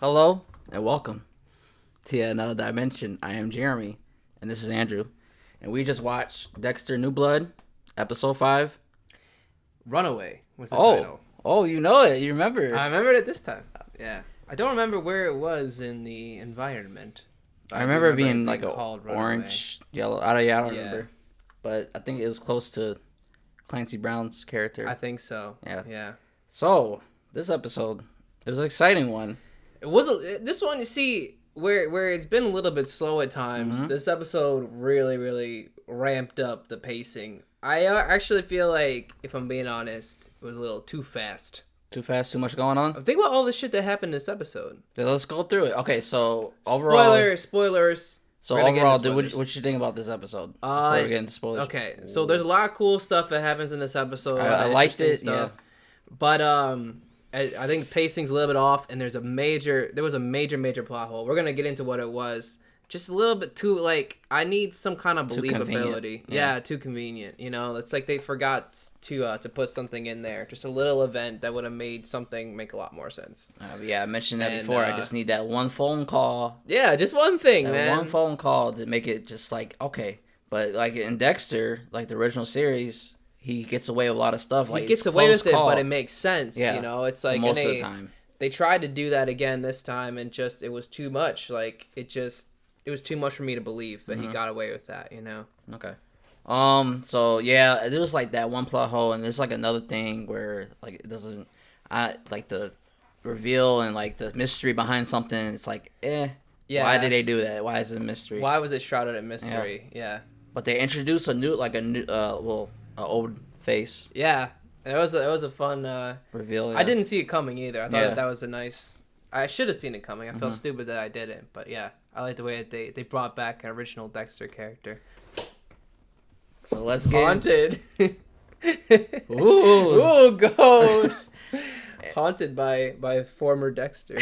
Hello and welcome to another dimension. I am Jeremy, and this is Andrew, and we just watched Dexter: New Blood, episode 5. Runaway was the title. Oh, you know it. You remember? I remembered it this time. Yeah, I don't remember where it was in the environment. I remember it being like a called orange, yellow. I don't Yeah. remember, but I think it was close to Clancy Brown's character. I think so. Yeah. Yeah. So this episode, it was an exciting one. It was this one. You see, where it's been a little bit slow at times. Mm-hmm. This episode really ramped up the pacing. I actually feel like, if I'm being honest, it was a little too fast. Too fast, too much going on. Think about all the shit that happened this episode. Yeah, let's go through it. Okay, so overall, Spoilers. So We're gonna get overall, into dude, spoilers. what you think about this episode? Before we get into spoilers. Okay, so there's a lot of cool stuff that happens in this episode. I liked it. Stuff. Yeah. But I think pacing's a little bit off, and there was a major plot hole. We're gonna get into what it was. Just a little bit too, like, I need some kind of Too believability. convenient. Yeah, too convenient. You know, it's like they forgot to put something in there. Just a little event that would have made something make a lot more sense. Yeah, I mentioned that And, before. I just need that one phone call. Yeah, just one thing, That man. one phone call to make it just like, okay. But like in Dexter, like the original series, he gets away with a lot of stuff. Like He gets it's away close with call. it, but it makes sense. Yeah. You know, it's like most and of the time. They tried to do that again this time, and just it was too much. Like it was too much for me to believe that he got away with that. You know. Okay. So yeah, there was like that one plot hole, and there's like another thing where like it doesn't, like the reveal and like the mystery behind something. It's like, Yeah. why did they do that? Why is it a mystery? Why was it shrouded in mystery? Yeah. But they introduced a new, old face Yeah. It was a fun. reveal. I didn't see it coming either. I thought Yeah. that was a nice. I should have seen it coming. I felt stupid that I didn't. But yeah, I like the way that they brought back an original Dexter character. So let's get Haunted. Ooh. Ooh, ghost. Haunted by former Dexter.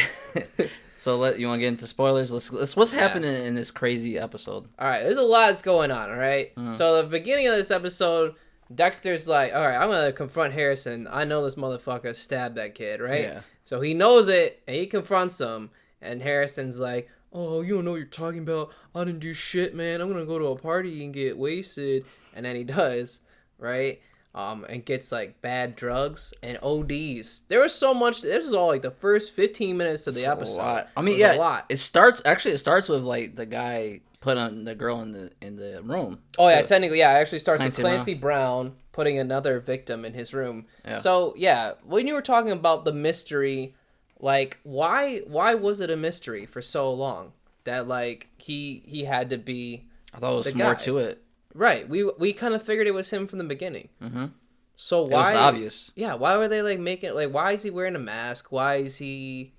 So you want to get into spoilers? Let's what's happening in this crazy episode? All right, there's a lot that's going on. All right, so the beginning of this episode, Dexter's like, all right, I'm gonna confront Harrison. I know this motherfucker stabbed that kid, right? Yeah. So he knows it, and he confronts him. And Harrison's like, oh, you don't know what you're talking about. I didn't do shit, man. I'm gonna go to a party and get wasted. And then he does, right? And gets like bad drugs and ODs. There was so much. This was all like the first 15 minutes of the episode. A lot. I mean, It was yeah, a lot. It starts with like the guy put on the girl in the room. Oh yeah, technically, yeah. It actually starts Clancy with Clancy Brown putting another victim in his room. Yeah. So yeah, when you were talking about the mystery, like why was it a mystery for so long that like he had to be I thought it was the more guy. to it. Right? We kind of figured it was him from the beginning. Mm-hmm. So It why? was obvious. Yeah. Why were they like making like? Why is he wearing a mask? Why is he?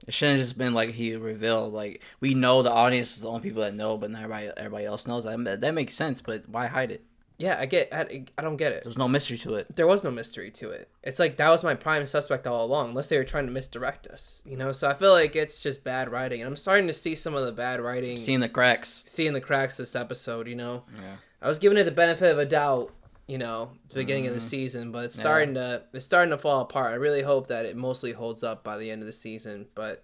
It shouldn't have just been like he revealed. Like we know the audience is the only people that know, but not everybody else knows. That makes sense. But why hide it? Yeah, I don't get it. There's no mystery to it. There was no mystery to it. It's like that was my prime suspect all along, unless they were trying to misdirect us, you know? So I feel like it's just bad writing, and I'm starting to see some of the bad writing, Seeing the cracks. seeing the cracks this episode, you know? Yeah. I was giving it the benefit of a doubt, you know, at the beginning of the season, but it's starting to fall apart. I really hope that it mostly holds up by the end of the season, but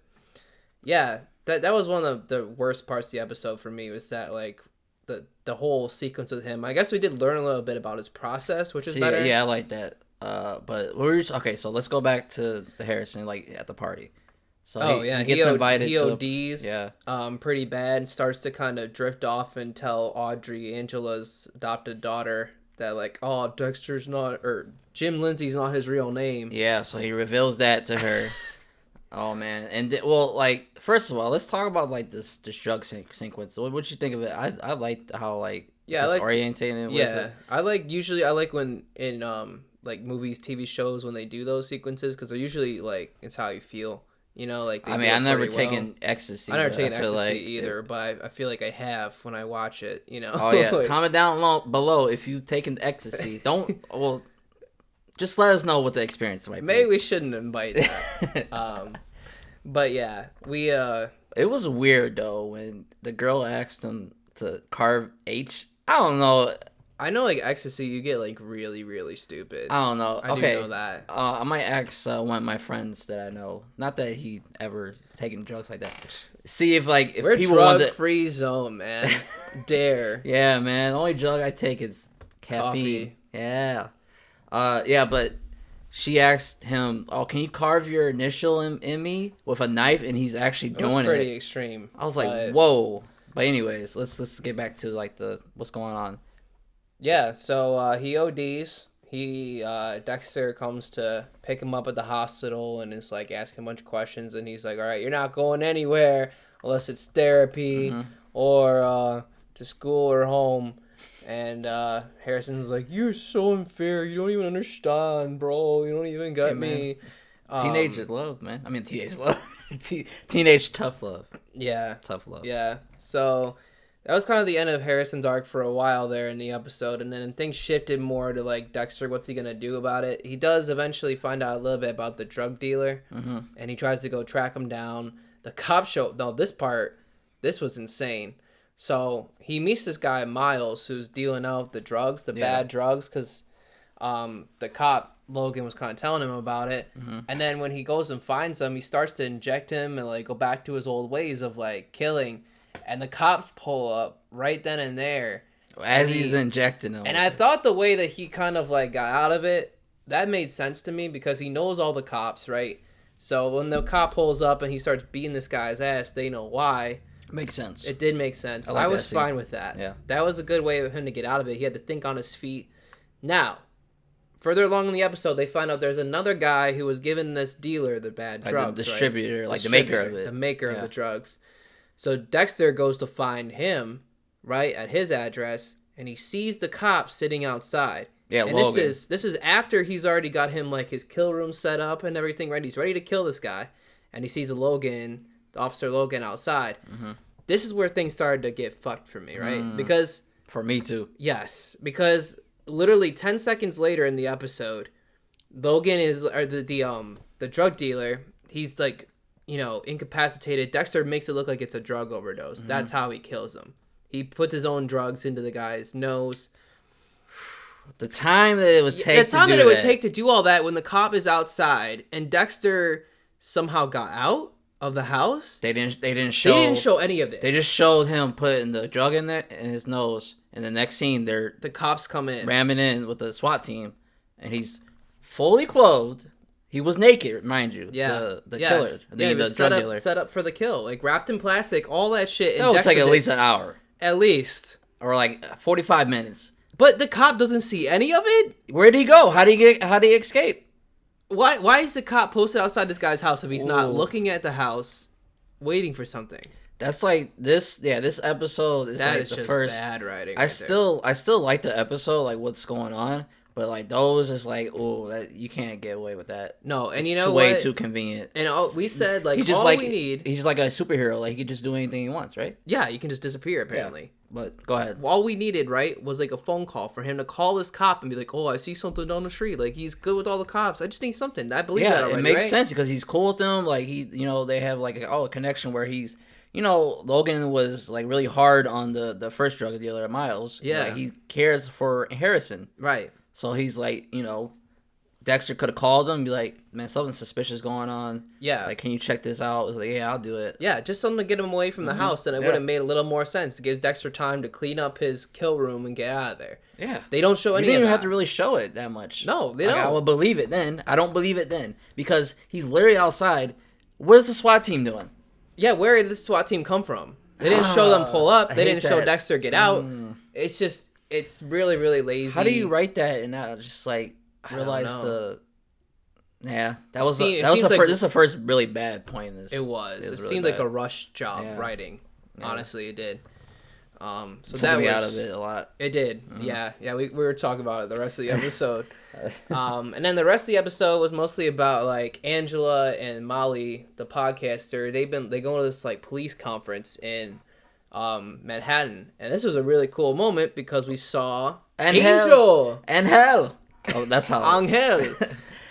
yeah, that was one of the worst parts of the episode for me, was that like the whole sequence with him. I guess we did learn a little bit about his process, which is better. Yeah, I like that. But okay. So let's go back to the Harrison, like at the party. So he gets invited. He to ODs, pretty bad, and starts to kind of drift off and tell Audrey, Angela's adopted daughter, that like, oh, Dexter's not, or Jim Lindsay's not his real name. Yeah, so he reveals that to her. Oh man, and well, like first of all, let's talk about like this drug sequence. What you think of it? I liked how like disorientating it was. Yeah, I like when in like movies, TV shows, when they do those sequences, because they're usually like it's how you feel. You know, like I mean, I've never taken ecstasy. I never taken ecstasy like either, but I feel like I have when I watch it. You know. Oh yeah, like, comment down below if you've taken ecstasy. Don't just let us know what the experience might be. Maybe we shouldn't invite that. But yeah, we It was weird though when the girl asked him to carve H. I don't know. I know, like, ecstasy, you get, like, really, really stupid. I don't know. I do know that. I might ask one of my friends that I know. Not that he ever taken drugs like that. See if we're people drug-free zone, man. Dare. Yeah, man. The only drug I take is caffeine. Coffee. Yeah. Yeah, but she asked him, "Oh, can you carve your initial in me with a knife?" And he's actually doing it. Was pretty extreme. I was like, "Whoa!" But anyways, let's get back to like what's going on. Yeah, so he ODs. Dexter comes to pick him up at the hospital and is like asking a bunch of questions, and he's like, "All right, you're not going anywhere unless it's therapy or to school or home." And Harrison's like, "You're so unfair. You don't even understand, bro. You don't even get me." Teenagers love, man. I mean, teenage love. Teenage tough love. Yeah. Tough love. Yeah. So that was kind of the end of Harrison's arc for a while there in the episode, and then things shifted more to like Dexter. What's he gonna do about it? He does eventually find out a little bit about the drug dealer, and he tries to go track him down. The cops show. No, this was insane. So he meets this guy Miles, who's dealing out the drugs, bad drugs, because the cop Logan was kind of telling him about it, and then when he goes and finds him, he starts to inject him and like go back to his old ways of like killing. And the cops pull up right then and there. As he's injecting him. And I thought the way that he kind of like got out of it, that made sense to me because he knows all the cops, right? So when the cop pulls up and he starts beating this guy's ass, they know why. Makes sense. It did make sense. I was fine with that. Yeah. That was a good way of him to get out of it. He had to think on his feet. Now, further along in the episode, they find out there's another guy who was giving this dealer the bad drugs. The distributor, right? The maker of it. The maker of the drugs. So Dexter goes to find him, right, at his address, and he sees the cop sitting outside. Yeah, and Logan. This is after he's already got him like his kill room set up and everything ready. He's ready to kill this guy, and he sees the Officer Logan outside. This is where things started to get fucked for me, right? Because for me too. Yes, because literally 10 seconds later in the episode, Logan the drug dealer. He's like, incapacitated. Dexter makes it look like it's a drug overdose. That's how he kills him. He puts his own drugs into the guy's nose. The time that it would take to do all that when the cop is outside and Dexter somehow got out of the house. They didn't show any of this. They just showed him putting the drug in his nose, and the next scene the cops come in ramming in with the SWAT team, and he's fully clothed. He was naked, mind you. Yeah. The killer. He was set up for the kill. Like, wrapped in plastic, all that shit. It would take at least an hour. At least. Or, like, 45 minutes. But the cop doesn't see any of it? Where'd he go? How'd he escape? Why is the cop posted outside this guy's house if he's not looking at the house, waiting for something? That's like this episode is like the first bad writing. I still like the episode, like what's going on. But like those is like, that you can't get away with that. No, and it's way too convenient. And we said like he's just like a superhero. Like he can just do anything he wants, right? Yeah, you can just disappear apparently. Yeah. But go ahead. All we needed, right, was like a phone call for him to call this cop and be like, "Oh, I see something down the street. Like he's good with all the cops. I just need something." I believe that already, it makes right? sense because he's cool with them. Like they have like a connection where he's. Logan was like really hard on the first drug dealer, Miles. Yeah, like, he cares for Harrison. Right. So he's like, Dexter could have called him and be like, "Man, something suspicious going on. Yeah. Like, can you check this out?" I was like, "Yeah, I'll do it." Yeah, just something to get him away from the house, and it would have made a little more sense to give Dexter time to clean up his kill room and get out of there. Yeah. They don't show any of that. You didn't even have to really show it that much. No, they don't. I would believe it then. I don't believe it then. Because he's literally outside. Where's the SWAT team doing? Yeah, where did the SWAT team come from? They didn't show them pull up. They didn't show Dexter get out. It's really, really lazy. How do you write that and not just like realize this is the first really bad point in this. It was. It really seemed like a rush job writing. Yeah. Honestly, it did. So took that me was out of it a lot. It did. Yeah. We were talking about it the rest of the episode. And then the rest of the episode was mostly about like Angela and Molly, the podcaster. They go to this like police conference in Manhattan, and this was a really cool moment because we saw Angel. Oh, that's how Angel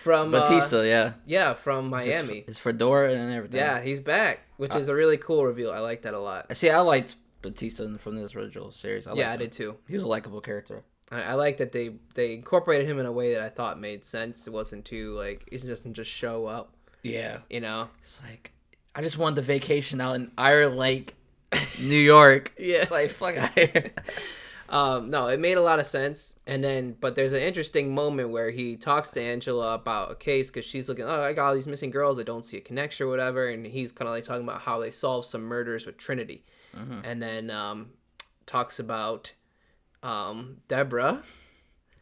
from Batista, from Miami. His fedora and everything. Yeah, he's back, which is a really cool reveal. I like that a lot. See, I liked Batista from this original series. I did too. He was a likable character. I like that they incorporated him in a way that I thought made sense. It wasn't too like he doesn't just show up. Yeah, you know, it's like I just wanted the vacation out in Iron Lake, New York. Yeah, like fuck out here. No, it made a lot of sense. And then, but there's an interesting moment where he talks to Angela about a case because she's looking, oh, I got all these missing girls. I don't see a connection or whatever. And he's kind of like talking about how they solved some murders with Trinity. Mm-hmm. And then talks about Deborah.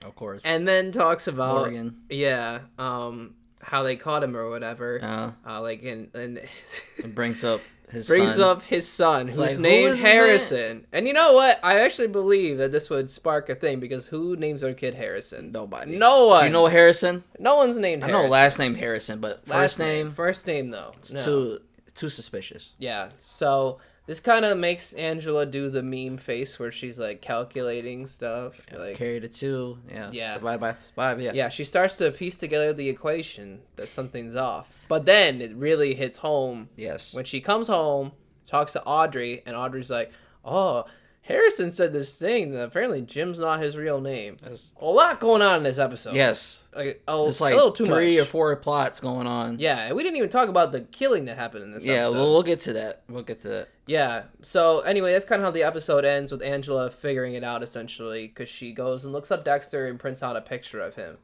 Of course. And then talks about Morgan. Yeah. How they caught him or whatever. Like and it brings up his son who's named Harrison. And you know what? I actually believe that this would spark a thing because who names their kid Harrison? Nobody. No one. Do you know Harrison? No one's named Harrison. I know last name Harrison, but first name though. It's too suspicious. Yeah. So this kind of makes Angela do the meme face where she's like calculating stuff. Yeah, like carry the 2. Yeah. Yeah. Divide by 5. Yeah. Yeah. She starts to piece together the equation that something's off. But then it really hits home. Yes. When she comes home, talks to Audrey, and Audrey's like, "Oh, Harrison said this thing that apparently Jim's not his real name." There's a lot going on in this episode. Yes. It's like a little too 3 much. or 4 plots going on. Yeah, and we didn't even talk about the killing that happened in this episode. Yeah, we'll get to that. Yeah. So anyway, that's kind of how the episode ends with Angela figuring it out essentially because she goes and looks up Dexter and prints out a picture of him.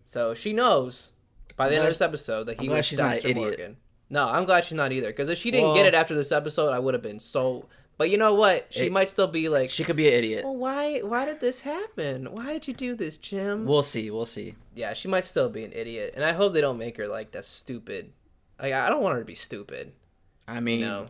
So she knows by the end of this episode that he was Dexter Morgan. No, I'm glad she's not either because if she didn't get it after this episode, I would have been so. But you know what? She might still be like. She could be an idiot. Well, why did this happen? Why did you do this, Jim? We'll see. Yeah, she might still be an idiot, and I hope they don't make her like that stupid. Like I don't want her to be stupid. I mean,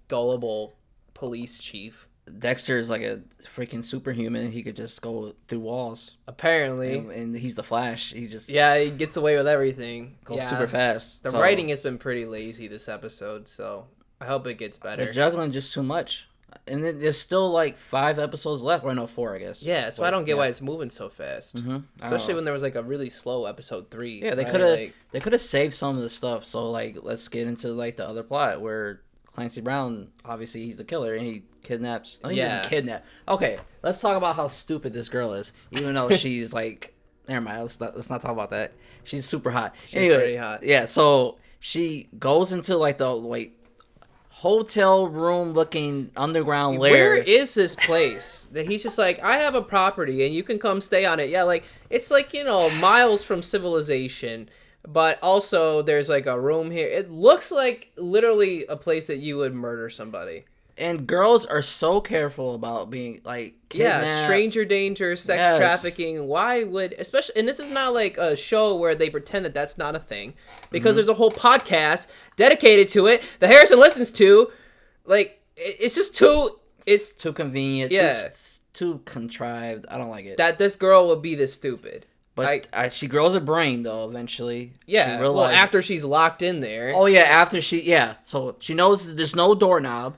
gullible police chief. Dexter is like a freaking superhuman. He could just go through walls. Apparently. And he's the Flash. He gets away with everything. Goes super fast. The writing has been pretty lazy this episode, so I hope it gets better. They're juggling just too much. And then there's still like 5 episodes left. Or no, 4, I guess. Yeah, that's why I don't get why it's moving so fast. Mm-hmm. Especially when there was like a really slow episode 3. Yeah, they could have saved some of the stuff. So like, let's get into like the other plot where Clancy Brown, obviously he's the killer, and he kidnaps. Oh, he doesn't kidnap. Okay, let's talk about how stupid this girl is. Even though she's like, never mind. Let's not talk about that. She's super hot. She's pretty hot. Yeah. So she goes into like the hotel room looking underground lair. Where is this place? That he's just like, I have a property and you can come stay on it. Yeah, like it's like miles from civilization. But also, there's like a room here. It looks like literally a place that you would murder somebody. And girls are so careful about being like kidnapped. Yeah, stranger danger, sex trafficking. Why would, especially, and this is not like a show where they pretend that that's not a thing, because there's a whole podcast dedicated to it that Harrison listens to. Like, it's just too. It's too convenient. Yeah, too contrived. I don't like it. That this girl would be this stupid. But she grows a brain, though, eventually. Yeah, well, after she's locked in there. Oh, yeah, So she knows there's no doorknob.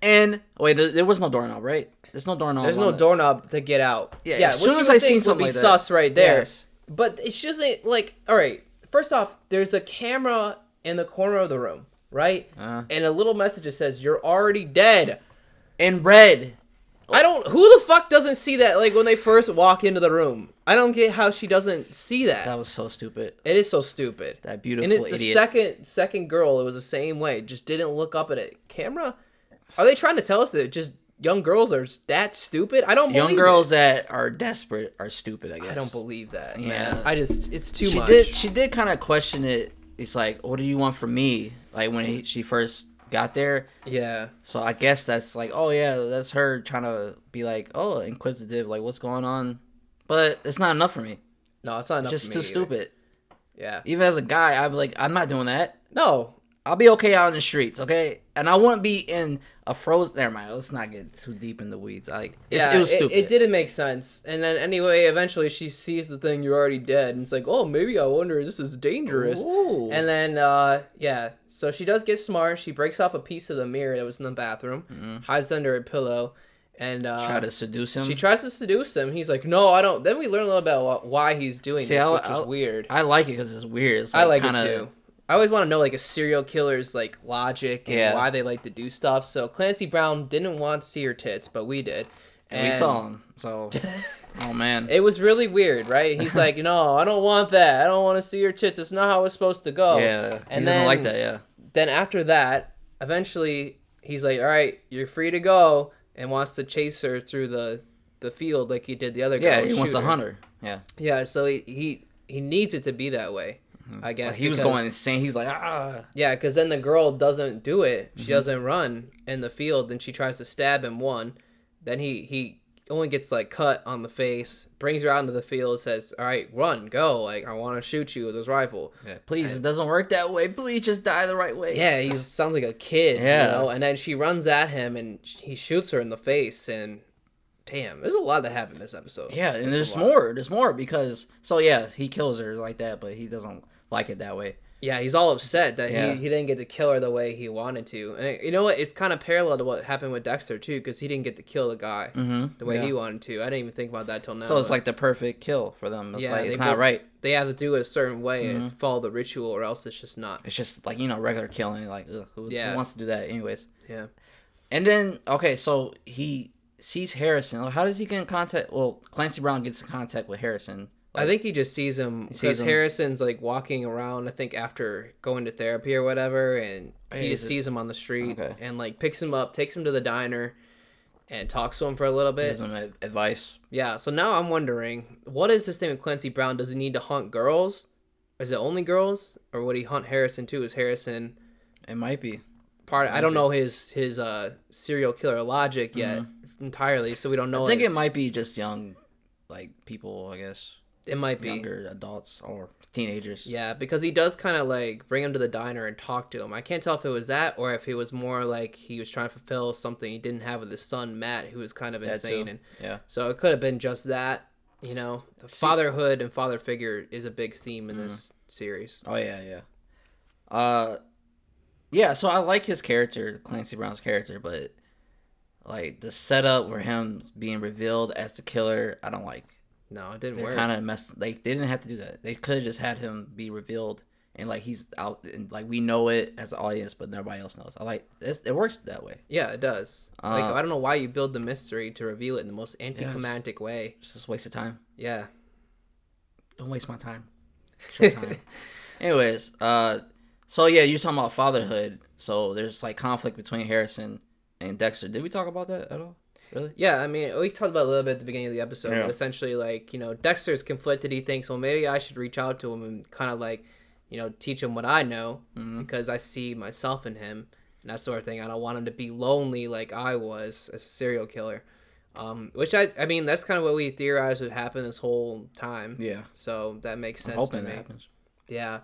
And, wait, there was no doorknob, right? There's no doorknob. There's no doorknob to get out. Yeah, as soon as I seen something like that. Sus right there. Yes. But it's just like, all right, first off, there's a camera in the corner of the room, right? And a little message that says, "You're already dead." In red. Who the fuck doesn't see that, like, when they first walk into the room? I don't get how she doesn't see that. That was so stupid. It is so stupid. That beautiful idiot. And it's the second girl, it was the same way. Just didn't look up at it. Camera? Are they trying to tell us that just young girls are that stupid? I don't believe young girls that are desperate are stupid, I guess. I don't believe that, man. It's too much. She did kind of question it. It's like, what do you want from me? Like, when she first got there. Yeah. So I guess that's like, oh yeah, that's her trying to be like, oh, inquisitive, like what's going on? But it's not enough for me. No, it's not enough. It's just too stupid. Yeah. Even as a guy, I'd be like, I'm not doing that. No. I'll be okay out in the streets, okay? And I wouldn't be in a frozen. Never mind. Let's not get too deep in the weeds. It was stupid. It didn't make sense. And then anyway, eventually she sees the thing. You're already dead, and it's like, oh, maybe I wonder. This is dangerous. Ooh. And then so she does get smart. She breaks off a piece of the mirror that was in the bathroom, hides under a pillow, and try to seduce him. She tries to seduce him. He's like, no, I don't. Then we learn a little about why he's doing this, which is weird. I like it because it's weird. It's like, I like it too. I always want to know, like, a serial killer's, like, logic and why they like to do stuff. So Clancy Brown didn't want to see her tits, but we did. And we saw him. So, oh man, it was really weird, right? He's like, no, I don't want that. I don't want to see your tits. It's not how it's supposed to go. Yeah, and he doesn't like that. Yeah. Then after that, eventually, he's like, all right, you're free to go, and wants to chase her through the field like he did the other guy. Yeah, he wants to hunt her. Yeah. Yeah, so he needs it to be that way, I guess. Like he was going insane. He was like, ah. Yeah, because then the girl doesn't do it. She doesn't run in the field. Then she tries to stab him Then he only gets like cut on the face, brings her out into the field, says, all right, run, go. Like, I want to shoot you with this rifle. Yeah, please, it doesn't work that way. Please just die the right way. Yeah, he sounds like a kid, you know? And then she runs at him and he shoots her in the face. And damn, there's a lot that happened this episode. Yeah, and there's more. There's more because, so yeah, he kills her like that, but he doesn't like it that way. Yeah, he's all upset that he didn't get to kill her the way he wanted to. And you know what? It's kind of parallel to what happened with Dexter, too, because he didn't get to kill the guy the way he wanted to. I didn't even think about that till now. So it's like the perfect kill for them. It's like, it's not right. They have to do it a certain way and follow the ritual, or else it's just not. It's just like, regular killing. Like, ugh, who wants to do that anyways? Yeah. And then, okay, so he sees Harrison. How does he get in contact? Well, Clancy Brown gets in contact with Harrison. I think he just sees him because Harrison's like walking around, I think after going to therapy or whatever, and he just sees him on the street and like picks him up, takes him to the diner, and talks to him for a little bit. Gives him advice. Yeah, so now I'm wondering, what is this thing with Clancy Brown? Does he need to hunt girls? Is it only girls? Or would he hunt Harrison too? Is Harrison... It might be. I don't know his serial killer logic yet entirely, so we don't know. I think it might be just young, like, people, I guess. It might be younger adults or teenagers. Yeah, because he does kind of like bring him to the diner and talk to him. I can't tell if it was that or if it was more like he was trying to fulfill something he didn't have with his son Matt, who was kind of insane. And so it could have been just that. The fatherhood and father figure is a big theme in this series. Oh yeah. Yeah. So I like his character, Clancy Brown's character, but like the setup where him being revealed as the killer, I don't like. No, it didn't work. Kind of messed. Like they didn't have to do that. They could have just had him be revealed and like he's out and like we know it as an audience, but nobody else knows. I like this. It works that way. Yeah, it does. Like I don't know why you build the mystery to reveal it in the most anticlimactic way. It's just a waste of time. Yeah. Don't waste my time. Short time. Anyways, so yeah, you're talking about fatherhood. So there's like conflict between Harrison and Dexter. Did we talk about that at all? Really? Yeah, I mean, we talked about it a little bit at the beginning of the episode, but essentially, like, Dexter's conflicted. He thinks, well, maybe I should reach out to him and kind of, like, teach him what I know because I see myself in him and that sort of thing. I don't want him to be lonely like I was as a serial killer, which, I mean, that's kind of what we theorized would happen this whole time. Yeah. So that makes sense to me. That happens. Yeah.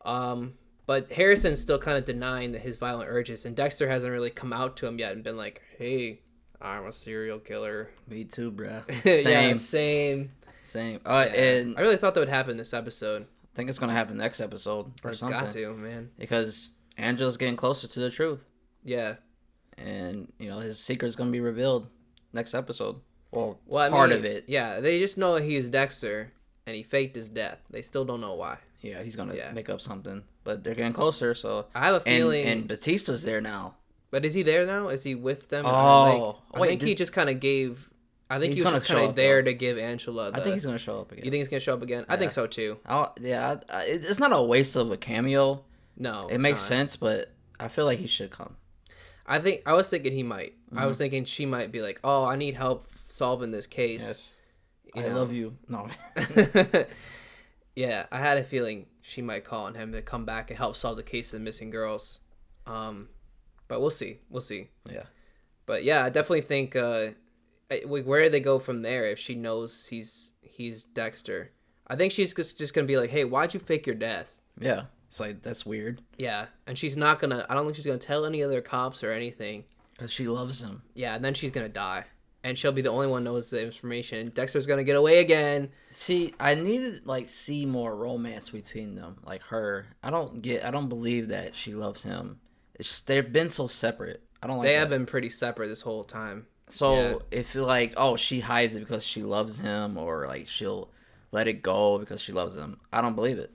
But Harrison's still kind of denying his violent urges, and Dexter hasn't really come out to him yet and been like, hey, I'm a serial killer. Me too, bruh. Same. And I really thought that would happen this episode. I think it's gonna happen next episode. It's got to, man. Because Angela's getting closer to the truth. Yeah. And his secret's gonna be revealed next episode. Well, part of it. Yeah, they just know he's Dexter, and he faked his death. They still don't know why. Yeah, he's gonna make up something, but they're getting closer. So I have a feeling. And Batista's there now. But is he there now? Is he with them? Oh, I think he just kind of gave. I think he was just kind of there to give Angela. I think he's gonna show up again. You think he's gonna show up again? Yeah. I think so too. It's not a waste of a cameo. No, it makes sense, but I feel like he should come. I was thinking he might. I was thinking she might be like, "Oh, I need help solving this case." Yes. I love you. No. Yeah, I had a feeling she might call on him to come back and help solve the case of the missing girls. But we'll see. Yeah. But yeah, I definitely think where do they go from there if she knows he's Dexter? I think she's just gonna be like, hey, why'd you fake your death? Yeah. It's like, that's weird. Yeah. And she's not gonna, I don't think she's gonna tell any other cops or anything. Because she loves him. Yeah, and then she's gonna die. And she'll be the only one who knows the information. Dexter's gonna get away again. See, I needed see more romance between them. Like her. I don't believe that she loves him. They've been so separate. I don't like They have been pretty separate this whole time. So if she hides it because she loves him, or like she'll let it go because she loves him, I don't believe it.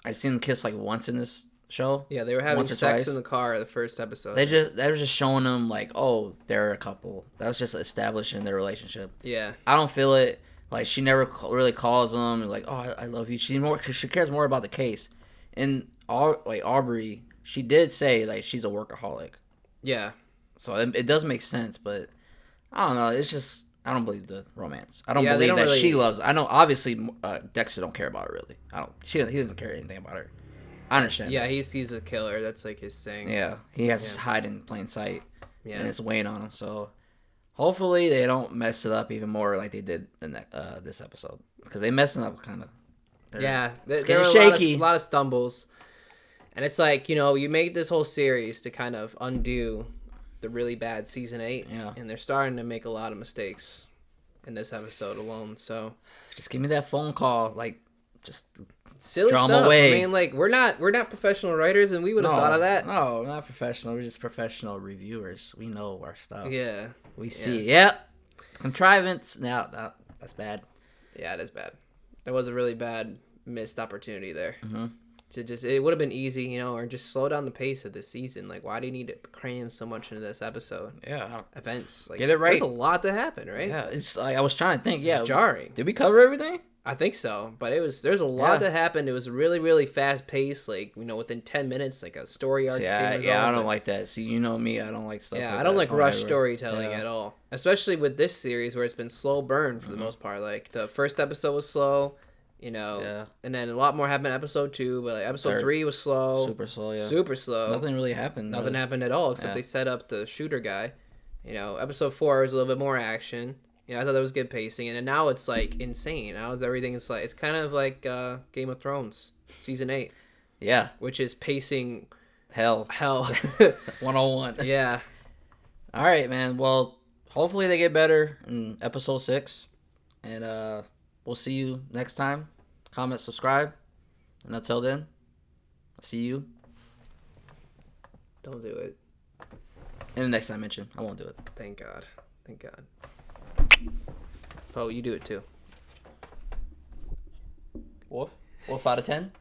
I've seen them kiss like once in this show. Yeah, they were having sex in the car the first episode. They were just showing them like, oh, they're a couple. That was just establishing their relationship. Yeah. I don't feel it. Like, she never really calls him and like, oh, I love you. She cares more about the case. And Aubrey, she did say like she's a workaholic. Yeah. So it does make sense, but I don't know. It's just I don't believe the romance. I don't believe that she loves. I know obviously Dexter don't care about her really. He doesn't care anything about her. I understand. Yeah, he's a killer. That's like his thing. Yeah, he has to hide in plain sight. Yeah, and it's weighing on him. So hopefully they don't mess it up even more like they did in this episode, because they messing up kind of. Yeah, there were a lot of stumbles, and it's like, you know, you made this whole series to kind of undo the really bad season 8, and they're starting to make a lot of mistakes in this episode alone. So just give me that phone call, like just silly stuff. Away. I mean, like we're not professional writers, and we would have thought of that. No, we're not professional. We're just professional reviewers. We know our stuff. Yeah, we see. Yep, contrivance. Now that's bad. Yeah, it is bad. That was a really bad missed opportunity there. Mm-hmm. It would have been easy, you know, or just slow down the pace of this season. Like, why do you need to cram so much into this episode? Yeah, events. Like, get it right. There's a lot to happen, right? Yeah, it's like I was trying to think. Yeah, it's jarring. Did we cover everything? I think so, but there's a lot that happened. It was really, really fast paced. Like, you know, within 10 minutes, like a story arc. I don't like that. See, you know me, I don't like stuff. Yeah, I don't like rush storytelling at all, especially with this series where it's been slow burn for the most part. Like the first episode was slow, you know, and then a lot more happened in episode 2, but like episode 3 was slow, super slow, super slow. Nothing really happened. Nothing happened at all except they set up the shooter guy. You know, episode 4 was a little bit more action. You know, I thought that was good pacing, and then now it's like insane. Now everything is like, it's kind of like Game of Thrones season 8. Yeah, which is pacing hell 101. Yeah. All right, man. Well, hopefully they get better in episode 6, and we'll see you next time. Comment, subscribe, and until then, I'll see you. Don't do it. And the next time I mention, I won't do it. Thank God. Thank God. Oh, you do it too. Wolf out of 10?